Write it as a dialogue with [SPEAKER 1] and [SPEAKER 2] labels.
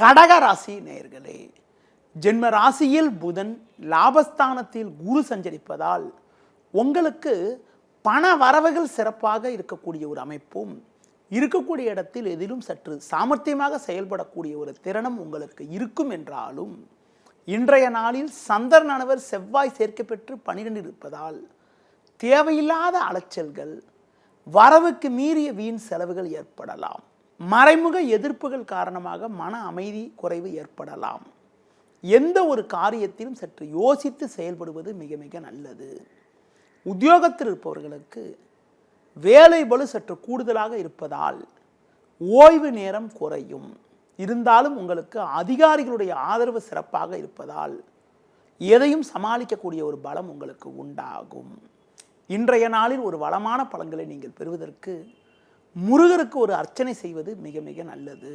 [SPEAKER 1] கடக ராசி நேயர்களே, ஜென்ம ராசியில் புதன், லாபஸ்தானத்தில் குரு சஞ்சரிப்பதால் உங்களுக்கு பண வரவுகள் சிறப்பாக இருக்கக்கூடிய ஒரு அமைப்பும், இருக்கக்கூடிய இடத்தில் எதிலும் சற்று சாமர்த்தியமாக செயல்படக்கூடிய ஒரு திறனும் உங்களுக்கு இருக்கும் என்றாலும், இன்றைய நாளில் சந்திரனானவர் செவ்வாய் சேர்க்கை பெற்று 12 இருப்பதால் தேவையில்லாத அலைச்சல்கள், வரவுக்கு மீறிய வீண் செலவுகள் ஏற்படலாம். மறைமுக எதிர்ப்புகள் காரணமாக மன அமைதி குறைவு ஏற்படலாம். எந்த ஒரு காரியத்திலும் சற்று யோசித்து செயல்படுவது மிக மிக நல்லது. உத்தியோகத்தில் இருப்பவர்களுக்கு வேலை பளு சற்று கூடுதலாக இருப்பதால் ஓய்வு நேரம் குறையும். இருந்தாலும் உங்களுக்கு அதிகாரிகளுடைய ஆதரவு சிறப்பாக இருப்பதால் எதையும் சமாளிக்கக்கூடிய ஒரு பலம் உங்களுக்கு உண்டாகும். இன்றைய நாளில் ஒரு வளமான பலன்களை நீங்கள் பெறுவதற்கு முருகருக்கு ஒரு அர்ச்சனை செய்வது மிக மிக நல்லது.